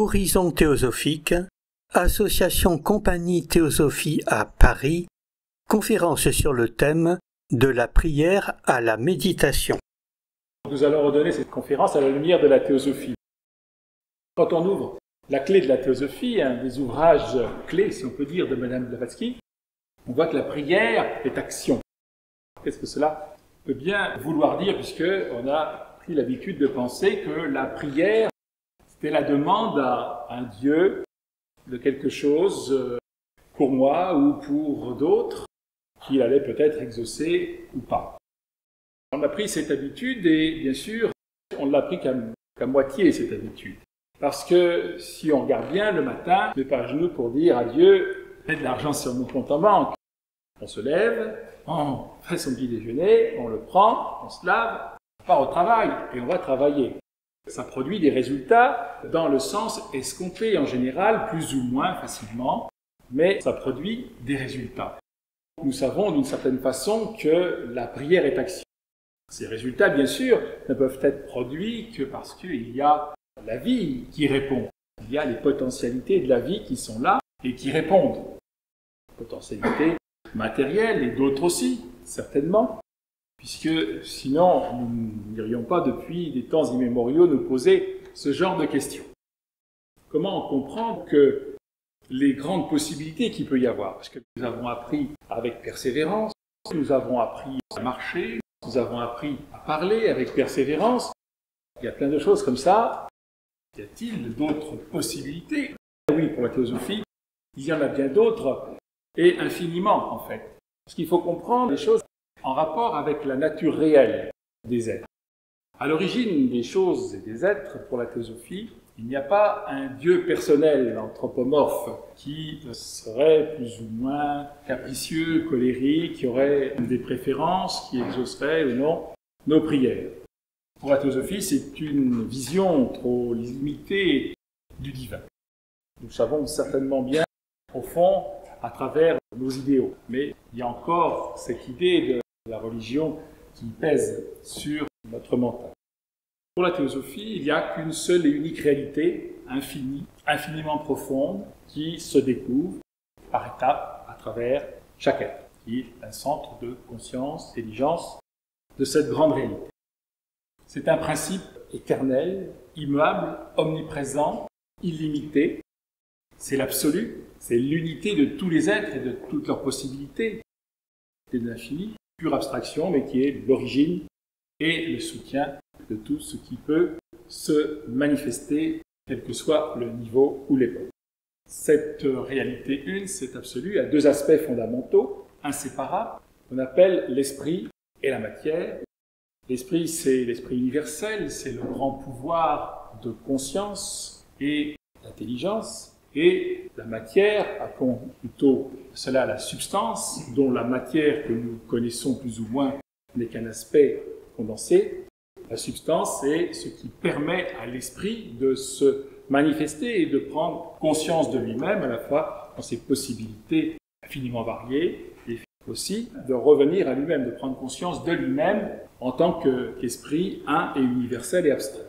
Horizon Théosophique, Association Compagnie Théosophie à Paris, conférence sur le thème de la prière à la méditation. Nous allons redonner cette conférence à la lumière de la théosophie. Quand on ouvre la clé de la théosophie, un des ouvrages clés, si on peut dire, de Madame Blavatsky, on voit que la prière est action. Qu'est-ce que cela peut bien vouloir dire, puisqu'on a pris l'habitude de penser que la prière, c'était la demande à un Dieu de quelque chose pour moi ou pour d'autres, qu'il allait peut-être exaucer ou pas. On a pris cette habitude et bien sûr, on ne l'a pris qu'à moitié cette habitude. Parce que si on regarde bien le matin, on ne met pas à genoux pour dire à Dieu, mets de l'argent sur mon compte en banque. On se lève, on fait son petit déjeuner, on le prend, on se lave, on part au travail et on va travailler. Ça produit des résultats dans le sens escompté en général, plus ou moins facilement, mais ça produit des résultats. Nous savons d'une certaine façon que la prière est action. Ces résultats, bien sûr, ne peuvent être produits que parce qu'il y a la vie qui répond. Il y a les potentialités de la vie qui sont là et qui répondent. Potentialités matérielles et d'autres aussi, certainement, puisque sinon nous n'irions pas depuis des temps immémoriaux nous poser ce genre de questions. Comment comprendre que les grandes possibilités qu'il peut y avoir, parce que nous avons appris avec persévérance, nous avons appris à marcher, nous avons appris à parler avec persévérance, il y a plein de choses comme ça. Y a-t-il d'autres possibilités? Oui, pour la théosophie, il y en a bien d'autres, et infiniment en fait. Parce qu'il faut comprendre les choses en rapport avec la nature réelle des êtres. À l'origine des choses et des êtres, pour la théosophie, il n'y a pas un Dieu personnel, anthropomorphe, qui serait plus ou moins capricieux, colérique, qui aurait des préférences, qui exaucerait ou non nos prières. Pour la théosophie, c'est une vision trop limitée du divin. Nous savons certainement bien, au fond, à travers nos idéaux. Mais il y a encore cette idée de la religion qui pèse sur notre mental. Pour la théosophie, il n'y a qu'une seule et unique réalité, infinie, infiniment profonde, qui se découvre par étapes à travers chaque être, qui est un centre de conscience, d'intelligence de cette grande réalité. C'est un principe éternel, immuable, omniprésent, illimité. C'est l'absolu, c'est l'unité de tous les êtres et de toutes leurs possibilités. C'est de l'infini, pure abstraction, mais qui est l'origine et le soutien de tout ce qui peut se manifester, quel que soit le niveau ou l'époque. Cette réalité une, cet absolu, a deux aspects fondamentaux, inséparables, qu'on appelle l'esprit et la matière. L'esprit, c'est l'esprit universel, c'est le grand pouvoir de conscience et d'intelligence. Et la matière, appelons plutôt cela la substance, dont la matière que nous connaissons plus ou moins n'est qu'un aspect condensé. La substance, c'est ce qui permet à l'esprit de se manifester et de prendre conscience de lui-même, à la fois dans ses possibilités infiniment variées, et aussi de revenir à lui-même, de prendre conscience de lui-même en tant qu'esprit un et universel et abstrait.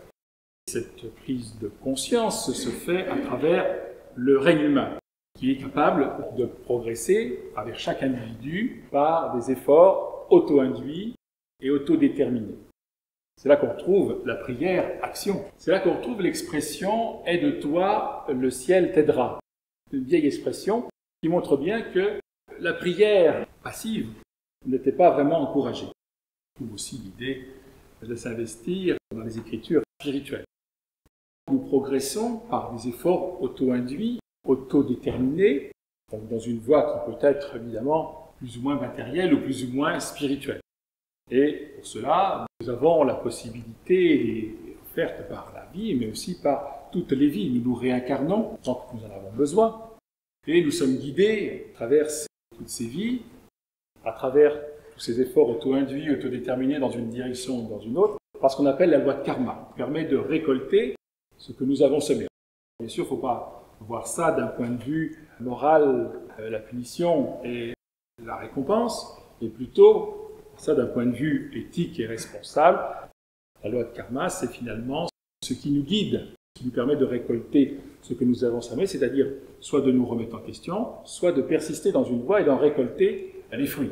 Cette prise de conscience se fait à travers le règne humain, qui est capable de progresser à travers chaque individu par des efforts auto-induits et auto-déterminés. C'est là qu'on retrouve la prière action. C'est là qu'on retrouve l'expression « aide toi, le ciel t'aidera ». Une vieille expression qui montre bien que la prière passive n'était pas vraiment encouragée. On trouve aussi l'idée de s'investir dans les écritures spirituelles. Nous progressons par des efforts auto-induits, auto-déterminés, dans une voie qui peut être évidemment plus ou moins matérielle ou plus ou moins spirituelle. Et pour cela, nous avons la possibilité offerte par la vie, mais aussi par toutes les vies. Nous nous réincarnons tant que nous en avons besoin. Et nous sommes guidés à travers toutes ces vies, à travers tous ces efforts auto-induits, auto-déterminés dans une direction ou dans une autre, par ce qu'on appelle la loi de karma, qui permet de récolter ce que nous avons semé. Bien sûr, il ne faut pas voir ça d'un point de vue moral, la punition et la récompense, mais plutôt ça d'un point de vue éthique et responsable. La loi de karma, c'est finalement ce qui nous guide, ce qui nous permet de récolter ce que nous avons semé, c'est-à-dire soit de nous remettre en question, soit de persister dans une voie et d'en récolter les fruits.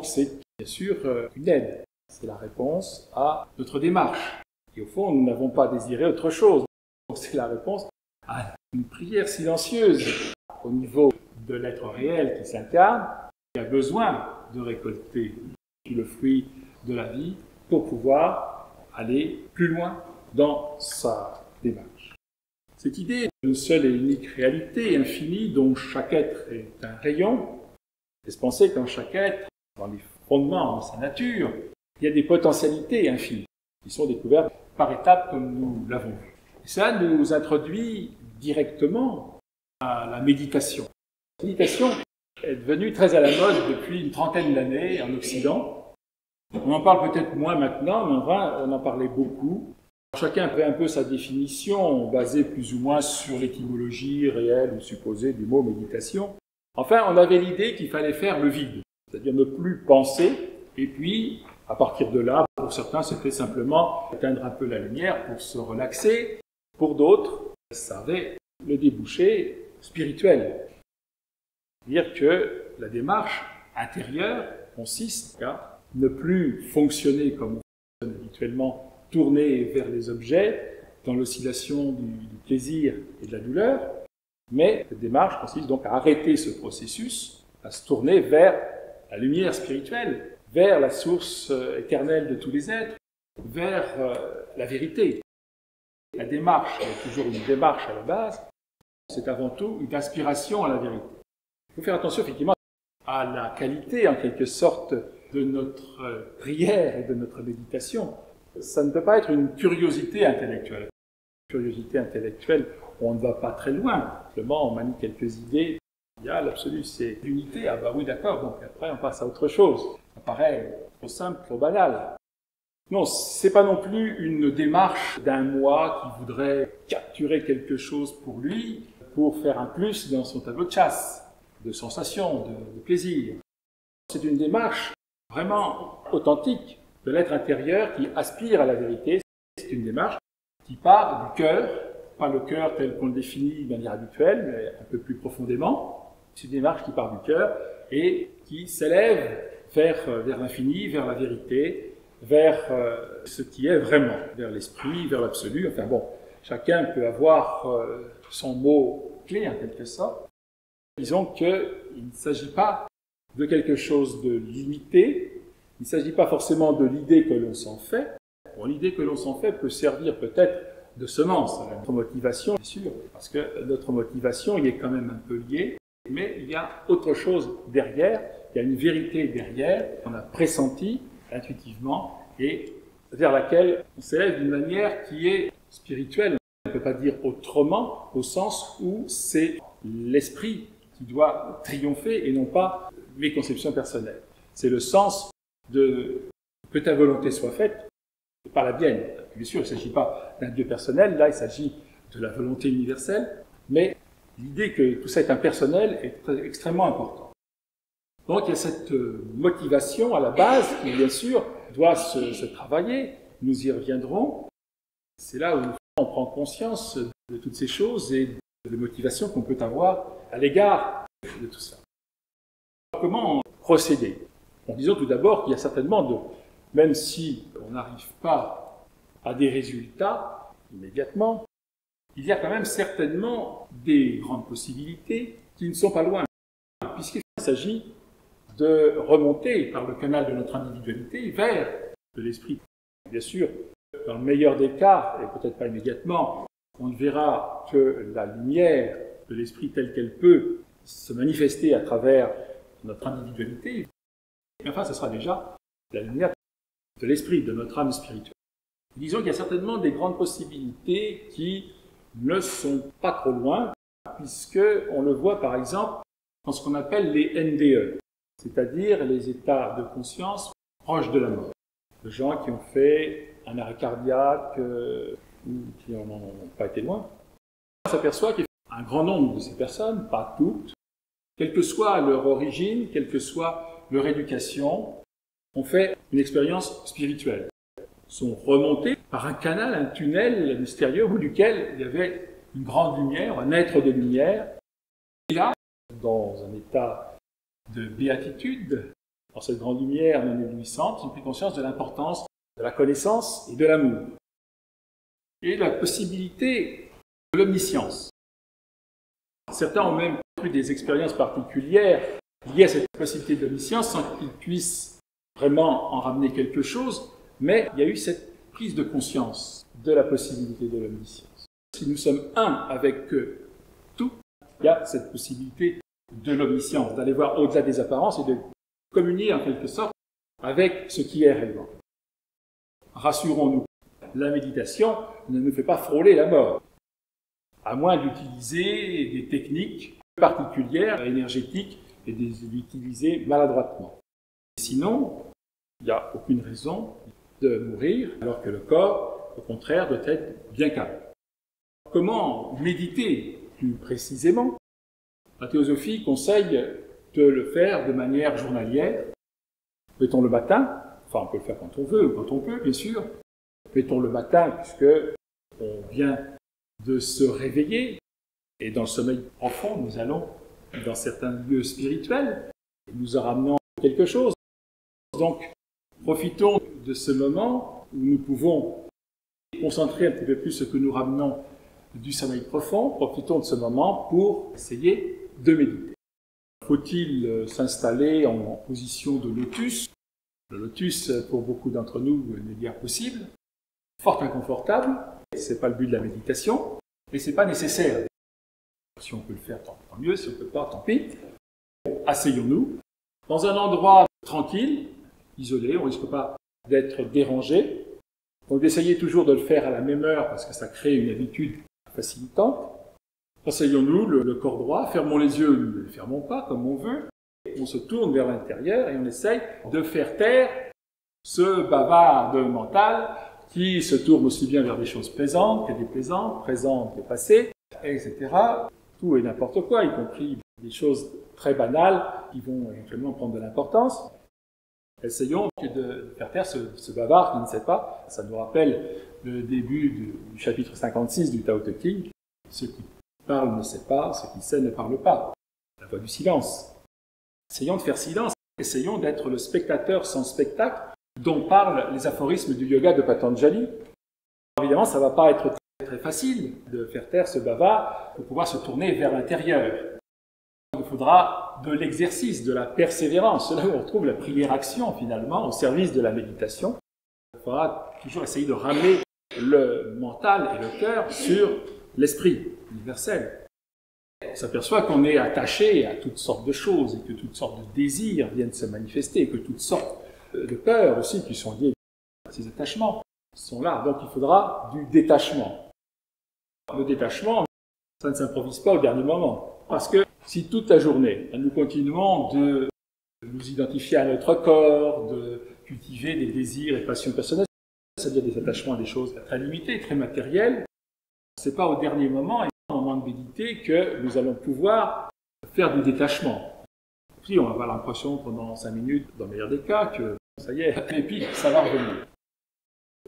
C'est bien sûr une aide, c'est la réponse à notre démarche. Et au fond, nous n'avons pas désiré autre chose. C'est la réponse à une prière silencieuse au niveau de l'être réel qui s'incarne, qui a besoin de récolter le fruit de la vie pour pouvoir aller plus loin dans sa démarche. Cette idée d'une seule et unique réalité infinie dont chaque être est un rayon, laisse penser qu'en chaque être, dans les fondements de sa nature, il y a des potentialités infinies qui sont découvertes par étapes comme nous l'avons vu. Et ça nous introduit directement à la méditation. La méditation est devenue très à la mode depuis une trentaine d'années en Occident. On en parle peut-être moins maintenant, mais enfin, on en parlait beaucoup. Chacun avait un peu sa définition, basée plus ou moins sur l'étymologie réelle ou supposée du mot méditation. Enfin, on avait l'idée qu'il fallait faire le vide, c'est-à-dire ne plus penser, et puis, à partir de là, pour certains, c'était simplement éteindre un peu la lumière pour se relaxer. Pour d'autres, ça avait le débouché spirituel. C'est-à-dire que la démarche intérieure consiste à ne plus fonctionner comme on fonctionne habituellement, tourner vers les objets, dans l'oscillation du plaisir et de la douleur, mais cette démarche consiste donc à arrêter ce processus, à se tourner vers la lumière spirituelle, vers la source éternelle de tous les êtres, vers la vérité. La démarche est toujours une démarche à la base, c'est avant tout une aspiration à la vérité. Il faut faire attention effectivement à la qualité, en quelque sorte, de notre prière et de notre méditation. Ça ne peut pas être une curiosité intellectuelle. Une curiosité intellectuelle, on ne va pas très loin. Simplement, on manie quelques idées. Il y a l'absolu, c'est l'unité. Ah bah oui, d'accord, donc après on passe à autre chose. Ça paraît trop simple, trop banal. Non, c'est pas non plus une démarche d'un moi qui voudrait capturer quelque chose pour lui, pour faire un plus dans son tableau de chasse, de sensations, de plaisir. C'est une démarche vraiment authentique de l'être intérieur qui aspire à la vérité. C'est une démarche qui part du cœur, pas le cœur tel qu'on le définit de manière habituelle, mais un peu plus profondément. C'est une démarche qui part du cœur et qui s'élève vers l'infini, vers la vérité, vers ce qui est vraiment, vers l'esprit, vers l'absolu. Enfin bon, chacun peut avoir son mot clé en quelque sorte. Disons qu'il ne s'agit pas de quelque chose de limité, il ne s'agit pas forcément de l'idée que l'on s'en fait. Bon, l'idée que l'on s'en fait peut servir peut-être de semence à notre motivation, bien sûr, parce que notre motivation y est quand même un peu liée, mais il y a autre chose derrière, il y a une vérité derrière, qu'on a pressentie intuitivement et vers laquelle on s'élève d'une manière qui est spirituelle. On ne peut pas dire autrement, au sens où c'est l'esprit qui doit triompher et non pas mes conceptions personnelles. C'est le sens de que ta volonté soit faite, et pas la mienne. Bien sûr, il ne s'agit pas d'un Dieu personnel, là il s'agit de la volonté universelle, mais l'idée que tout ça est impersonnel est extrêmement importante. Donc il y a cette motivation à la base qui, bien sûr, doit se travailler. Nous y reviendrons. C'est là où on prend conscience de toutes ces choses et de motivation qu'on peut avoir à l'égard de tout ça. Comment procéder? En disant tout d'abord qu'il y a certainement, même si on n'arrive pas à des résultats immédiatement, il y a quand même certainement des grandes possibilités qui ne sont pas loin, puisqu'il s'agit de remonter par le canal de notre individualité vers de l'esprit. Bien sûr, dans le meilleur des cas, et peut-être pas immédiatement, on ne verra que la lumière de l'esprit telle qu'elle peut se manifester à travers notre individualité. Mais enfin, ce sera déjà la lumière de l'esprit, de notre âme spirituelle. Disons qu'il y a certainement des grandes possibilités qui ne sont pas trop loin, puisqu'on le voit par exemple dans ce qu'on appelle les NDE, c'est-à-dire les états de conscience proches de la mort. De gens qui ont fait un arrêt cardiaque ou qui n'en ont pas été loin. On s'aperçoit qu'il y a un grand nombre de ces personnes, pas toutes, quelle que soit leur origine, quelle que soit leur éducation, ont fait une expérience spirituelle. Sont remontés par un canal, un tunnel mystérieux au bout duquel il y avait une grande lumière, un être de lumière, et là, dans un état de béatitude, dans cette grande lumière non éblouissante, ils ont pris conscience de l'importance de la connaissance et de l'amour, et de la possibilité de l'omniscience. Certains ont même eu des expériences particulières liées à cette possibilité de l'omniscience sans qu'ils puissent vraiment en ramener quelque chose, mais il y a eu cette prise de conscience de la possibilité de l'omniscience. Si nous sommes un avec tout, il y a cette possibilité de l'omniscience, d'aller voir au-delà des apparences et de communier en quelque sorte avec ce qui est réellement. Rassurons-nous, la méditation ne nous fait pas frôler la mort, à moins d'utiliser des techniques particulières, énergétiques, et de les utiliser maladroitement. Sinon, il n'y a aucune raison de mourir, alors que le corps, au contraire, doit être bien calme. Comment méditer plus précisément? La théosophie conseille de le faire de manière journalière. Fait-on le matin? Enfin, on peut le faire quand on veut, ou quand on peut, bien sûr. Fait-on le matin, puisque on vient de se réveiller, et dans le sommeil profond, nous allons dans certains lieux spirituels, et nous en ramenons quelque chose. Donc, profitons de ce moment où nous pouvons concentrer un petit peu plus ce que nous ramenons du sommeil profond. Profitons de ce moment pour essayer de méditer. Faut-il s'installer en position de lotus? Le lotus, pour beaucoup d'entre nous, n'est guère possible. Fort inconfortable. Ce n'est pas le but de la méditation, et ce n'est pas nécessaire. Si on peut le faire, tant mieux. Si on ne peut pas, tant pis. Asseyons-nous dans un endroit tranquille, isolé, on ne risque pas d'être dérangé. Donc d'essayer toujours de le faire à la même heure, parce que ça crée une habitude facilitante. Asseyons-nous, le corps droit, fermons les yeux, ne les fermons pas comme on veut. On se tourne vers l'intérieur et on essaye de faire taire ce bavard mental qui se tourne aussi bien vers des choses plaisantes que déplaisantes, présentes que passées, etc. Tout et n'importe quoi, y compris des choses très banales qui vont éventuellement prendre de l'importance. Essayons de faire taire ce bavard qui ne sait pas. Ça nous rappelle le début du chapitre 56 du Tao Te Ching. Ce qui parle ne sait pas, ce qui sait ne parle pas. La voie du silence. Essayons de faire silence. Essayons d'être le spectateur sans spectacle dont parlent les aphorismes du yoga de Patanjali. Évidemment, ça ne va pas être très facile de faire taire ce bavard pour pouvoir se tourner vers l'intérieur. Il faudra de l'exercice, de la persévérance. C'est là où on retrouve la prière-action, finalement, au service de la méditation. Il faudra toujours essayer de ramener le mental et le cœur sur l'esprit universel. On s'aperçoit qu'on est attaché à toutes sortes de choses et que toutes sortes de désirs viennent se manifester et que toutes sortes de peurs aussi qui sont liées à ces attachements sont là. Donc il faudra du détachement. Le détachement, ça ne s'improvise pas au dernier moment. Parce que si toute la journée, nous continuons de nous identifier à notre corps, de cultiver des désirs et passions personnelles, c'est-à-dire des attachements à des choses très limitées, très matérielles, c'est pas au dernier moment, et au moment de méditer, que nous allons pouvoir faire du détachement. Puis on va avoir l'impression pendant 5 minutes, dans le meilleur des cas, que ça y est, et puis ça va revenir.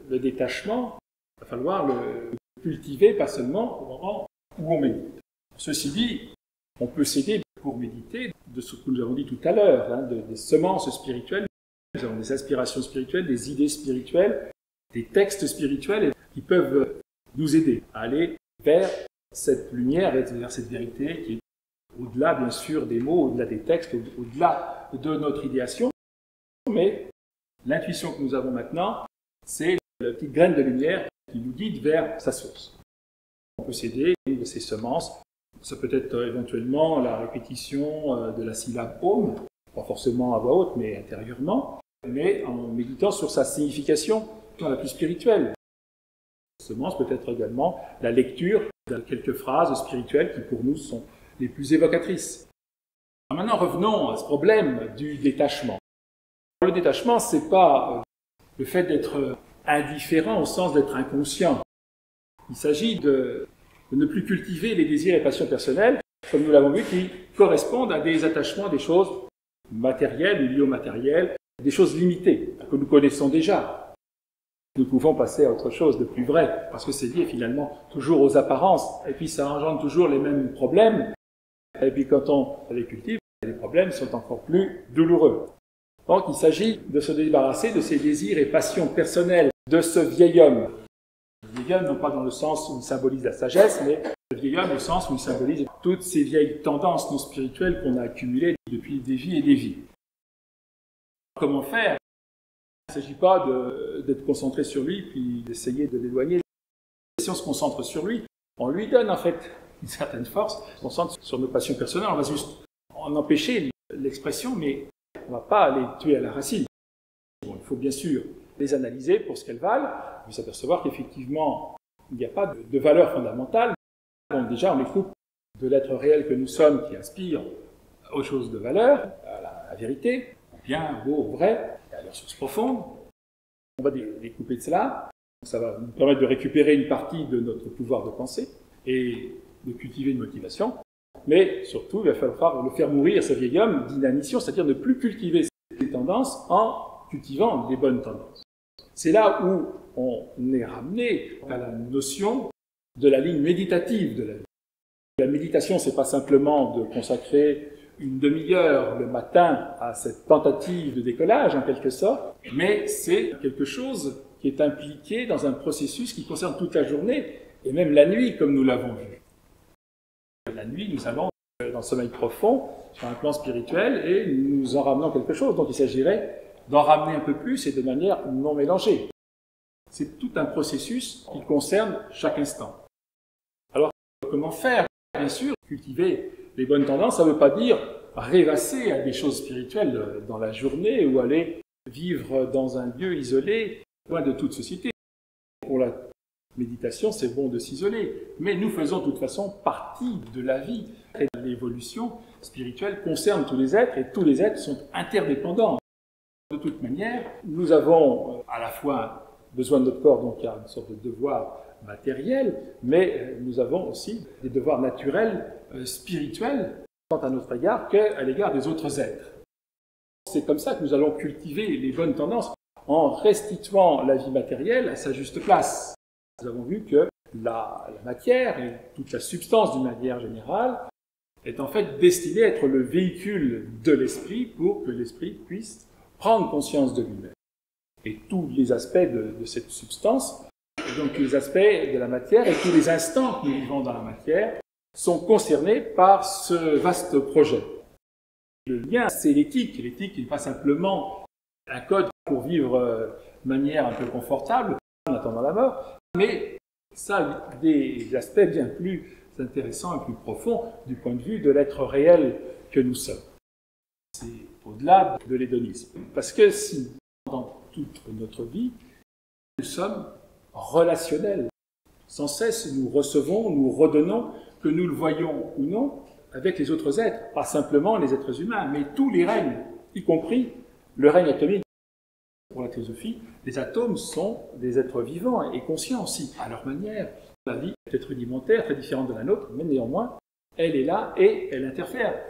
Le détachement, il va falloir le cultiver, pas seulement au moment où on médite. Ceci dit, on peut s'aider pour méditer de ce que nous avons dit tout à l'heure, des semences spirituelles. Nous avons des aspirations spirituelles, des idées spirituelles, des textes spirituels qui peuvent nous aider à aller vers cette lumière, vers cette vérité qui est au-delà, bien sûr, des mots, au-delà des textes, au-delà de notre idéation. Mais l'intuition que nous avons maintenant, c'est la petite graine de lumière qui nous guide vers sa source. On peut s'aider de ces semences. Ça peut être éventuellement la répétition de la syllabe Om, pas forcément à voix haute, mais intérieurement, mais en méditant sur sa signification la plus spirituelle. Semence peut être également la lecture de quelques phrases spirituelles qui pour nous sont les plus évocatrices. Alors maintenant revenons à ce problème du détachement. Le détachement, c'est pas le fait d'être indifférent au sens d'être inconscient. Il s'agit de ne plus cultiver les désirs et passions personnelles, comme nous l'avons vu, qui correspondent à des attachements à des choses matérielles ou liées au matériel, des choses limitées, que nous connaissons déjà. nous pouvons passer à autre chose de plus vrai, parce que c'est lié finalement toujours aux apparences, et puis ça engendre toujours les mêmes problèmes, et puis quand on les cultive, les problèmes sont encore plus douloureux. Donc il s'agit de se débarrasser de ces désirs et passions personnelles de ce vieil homme. Le vieil homme, non pas dans le sens où il symbolise la sagesse, mais le vieil homme au sens où il symbolise toutes ces vieilles tendances non spirituelles qu'on a accumulées depuis des vies et des vies. Comment faire? Il ne s'agit pas d'être concentré sur lui, puis d'essayer de l'éloigner. Si on se concentre sur lui, on lui donne en fait une certaine force, on se concentre sur nos passions personnelles, on va juste en empêcher l'expression, mais on ne va pas les tuer à la racine. Bon, il faut bien sûr les analyser pour ce qu'elles valent, mais s'apercevoir qu'effectivement, il n'y a pas de valeur fondamentale. Donc déjà, on les coupe de l'être réel que nous sommes, qui inspire aux choses de valeur, à la vérité, au bien, au beau, au vrai, et à leurs sources profondes. On va les couper de cela. Ça va nous permettre de récupérer une partie de notre pouvoir de pensée et de cultiver une motivation. Mais surtout, il va falloir le faire mourir, ce vieil homme, d'inanition, c'est-à-dire ne plus cultiver ces tendances en cultivant des bonnes tendances. C'est là où on est ramené à la notion de la ligne méditative de la vie. La méditation, c'est pas simplement de consacrer une demi-heure le matin à cette tentative de décollage, en quelque sorte, mais c'est quelque chose qui est impliqué dans un processus qui concerne toute la journée, et même la nuit, comme nous l'avons vu. La nuit, nous allons dans le sommeil profond, sur un plan spirituel, et nous en ramenons quelque chose. Donc il s'agirait d'en ramener un peu plus et de manière non mélangée. C'est tout un processus qui concerne chaque instant. Alors, comment faire? Bien sûr, cultiver les bonnes tendances, ça ne veut pas dire rêvasser à des choses spirituelles dans la journée ou aller vivre dans un lieu isolé, loin de toute société. Pour la méditation, c'est bon de s'isoler, mais nous faisons de toute façon partie de la vie. Et l'évolution spirituelle concerne tous les êtres, et tous les êtres sont interdépendants. De toute manière, nous avons à la fois besoin de notre corps, donc il y a une sorte de devoir matériel, mais nous avons aussi des devoirs naturels, spirituels, tant à notre égard qu'à l'égard des autres êtres. C'est comme ça que nous allons cultiver les bonnes tendances en restituant la vie matérielle à sa juste place. Nous avons vu que la matière et toute la substance d'une manière générale est en fait destinée à être le véhicule de l'esprit pour que l'esprit puisse prendre conscience de lui-même. Et tous les aspects de cette substance, donc tous les aspects de la matière et tous les instants que nous vivons dans la matière, sont concernés par ce vaste projet. Le lien, c'est l'éthique. L'éthique n'est pas simplement un code pour vivre de manière un peu confortable en attendant la mort, mais ça a des aspects bien plus intéressants et plus profonds du point de vue de l'être réel que nous sommes. C'est au-delà de l'hédonisme. Parce que si, dans toute notre vie, nous sommes relationnels, sans cesse nous recevons, nous redonnons, que nous le voyons ou non, avec les autres êtres, pas simplement les êtres humains, mais tous les règnes, y compris le règne atomique. Pour la théosophie, les atomes sont des êtres vivants et conscients aussi, à leur manière. La vie est peut-être rudimentaire, très différente de la nôtre, mais néanmoins, elle est là et elle interfère.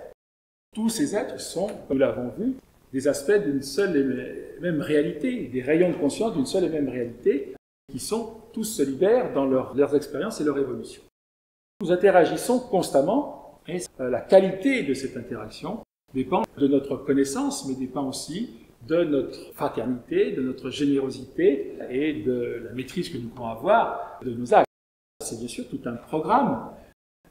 Tous ces êtres sont, comme nous l'avons vu, des aspects d'une seule et même réalité, des rayons de conscience d'une seule et même réalité, qui sont tous solidaires dans leurs expériences et leur évolution. Nous interagissons constamment, et la qualité de cette interaction dépend de notre connaissance, mais dépend aussi de notre fraternité, de notre générosité et de la maîtrise que nous pouvons avoir de nos actes. C'est bien sûr tout un programme,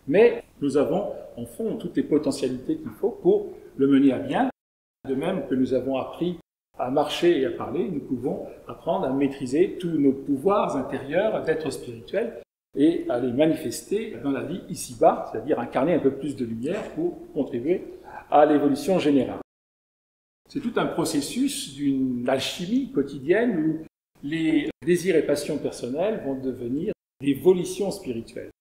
mais nous avons en fond toutes les potentialités qu'il faut pour le mener à bien. De même que nous avons appris à marcher et à parler, nous pouvons apprendre à maîtriser tous nos pouvoirs intérieurs d'être spirituels et à les manifester dans la vie ici-bas, c'est-à-dire incarner un peu plus de lumière pour contribuer à l'évolution générale. C'est tout un processus d'une alchimie quotidienne où les désirs et passions personnelles vont devenir des volitions spirituelles.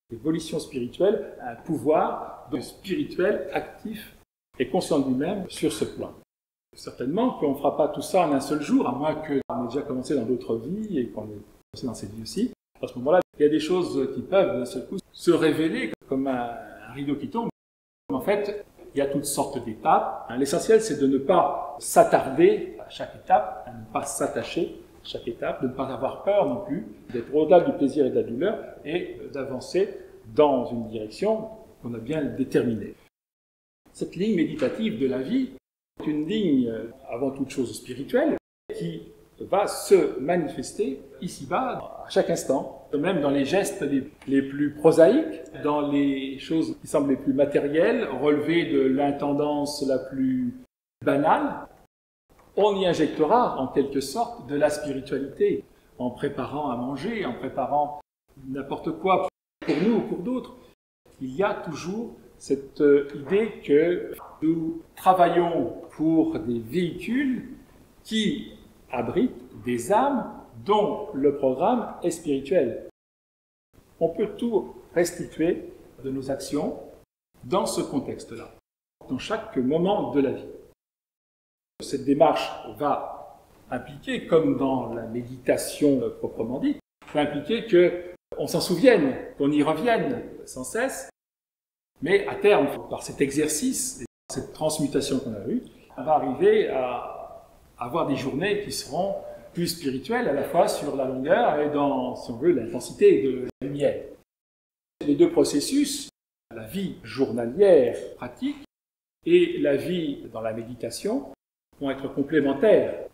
Les volitions spirituelles, un pouvoir spirituel actif et conscient de lui-même sur ce plan. Certainement qu'on ne fera pas tout ça en un seul jour, à moins qu'on ait déjà commencé dans d'autres vies et qu'on ait commencé dans cette vie aussi. À ce moment-là, il y a des choses qui peuvent d'un seul coup se révéler comme un rideau qui tombe. En fait, il y a toutes sortes d'étapes. L'essentiel, c'est de ne pas s'attarder à chaque étape, à ne pas s'attacher chaque étape, de ne pas avoir peur non plus, d'être au-delà du plaisir et de la douleur, et d'avancer dans une direction qu'on a bien déterminée. Cette ligne méditative de la vie est une ligne, avant toute chose, spirituelle, qui va se manifester ici-bas à chaque instant, même dans les gestes les plus prosaïques, dans les choses qui semblent les plus matérielles, relevées de l'intendance la plus banale. On y injectera en quelque sorte de la spiritualité, en préparant à manger, en préparant n'importe quoi pour nous ou pour d'autres. Il y a toujours cette idée que nous travaillons pour des véhicules qui abritent des âmes dont le programme est spirituel. On peut tout restituer de nos actions dans ce contexte-là, dans chaque moment de la vie. Cette démarche va impliquer, comme dans la méditation proprement dite, va impliquer qu'on s'en souvienne, qu'on y revienne sans cesse, mais à terme, par cet exercice, cette transmutation qu'on a eue, on va arriver à avoir des journées qui seront plus spirituelles, à la fois sur la longueur et dans, si on veut, l'intensité de la lumière. Les deux processus, la vie journalière pratique et la vie dans la méditation, vont être complémentaires.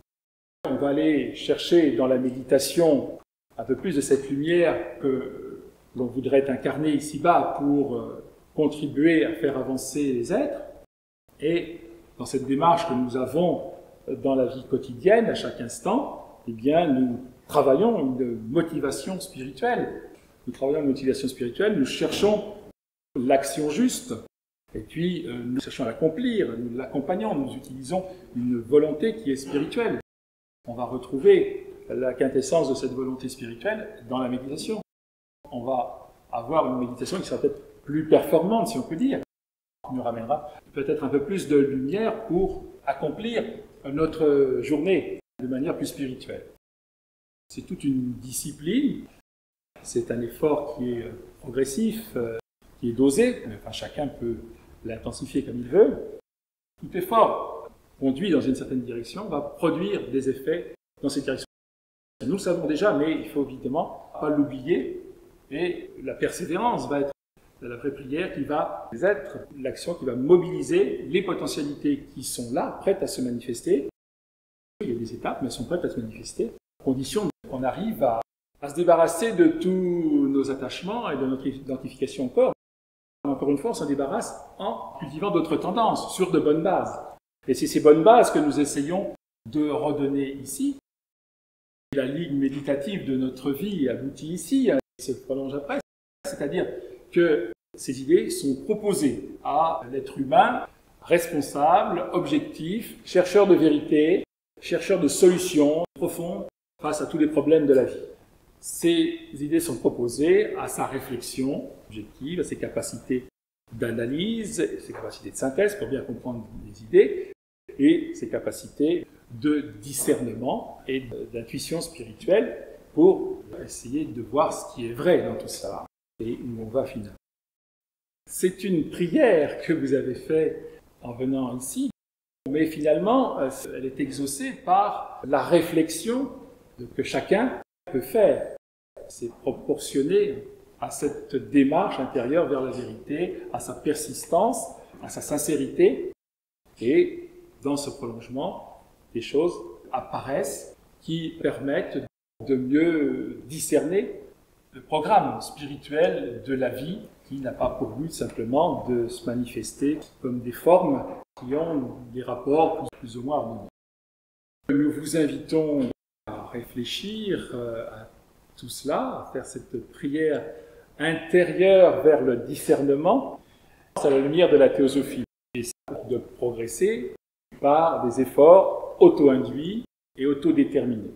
On va aller chercher dans la méditation un peu plus de cette lumière que l'on voudrait incarner ici-bas pour contribuer à faire avancer les êtres. Et dans cette démarche que nous avons dans la vie quotidienne, à chaque instant, eh bien, nous travaillons une motivation spirituelle. Nous travaillons une motivation spirituelle, nous cherchons l'action juste, et puis nous cherchons à l'accomplir, nous l'accompagnons, nous utilisons une volonté qui est spirituelle. On va retrouver la quintessence de cette volonté spirituelle dans la méditation. On va avoir une méditation qui sera peut-être plus performante, si on peut dire, qui nous ramènera peut-être un peu plus de lumière pour accomplir notre journée de manière plus spirituelle. C'est toute une discipline, c'est un effort qui est progressif, qui est dosé, enfin, chacun peut l'intensifier comme il veut. Tout effort conduit dans une certaine direction va produire des effets dans cette direction. Nous le savons déjà, mais il faut évidemment pas l'oublier, et la persévérance va être la vraie prière qui va être l'action qui va mobiliser les potentialités qui sont là, prêtes à se manifester. Il y a des étapes, mais elles sont prêtes à se manifester, à condition qu'on arrive à se débarrasser de tous nos attachements et de notre identification au corps. Encore une fois, on s'en débarrasse en cultivant d'autres tendances, sur de bonnes bases. Et c'est ces bonnes bases que nous essayons de redonner ici. La ligne méditative de notre vie aboutit ici, et se prolonge après. C'est-à-dire que ces idées sont proposées à l'être humain responsable, objectif, chercheur de vérité, chercheur de solutions profondes face à tous les problèmes de la vie. Ces idées sont proposées à sa réflexion objective, à ses capacités d'analyse, ses capacités de synthèse pour bien comprendre les idées, et ses capacités de discernement et d'intuition spirituelle pour essayer de voir ce qui est vrai dans tout ça et où on va finalement. C'est une prière que vous avez faite en venant ici, mais finalement, elle est exaucée par la réflexion que chacun peut faire. C'est proportionné à cette démarche intérieure vers la vérité, à sa persistance, à sa sincérité. Et dans ce prolongement, des choses apparaissent qui permettent de mieux discerner le programme spirituel de la vie qui n'a pas pour but simplement de se manifester comme des formes qui ont des rapports plus ou moins harmonieux. Nous vous invitons à réfléchir à tout cela, à faire cette prière intérieure vers le discernement à la lumière de la théosophie, et de progresser par des efforts auto-induits et autodéterminés.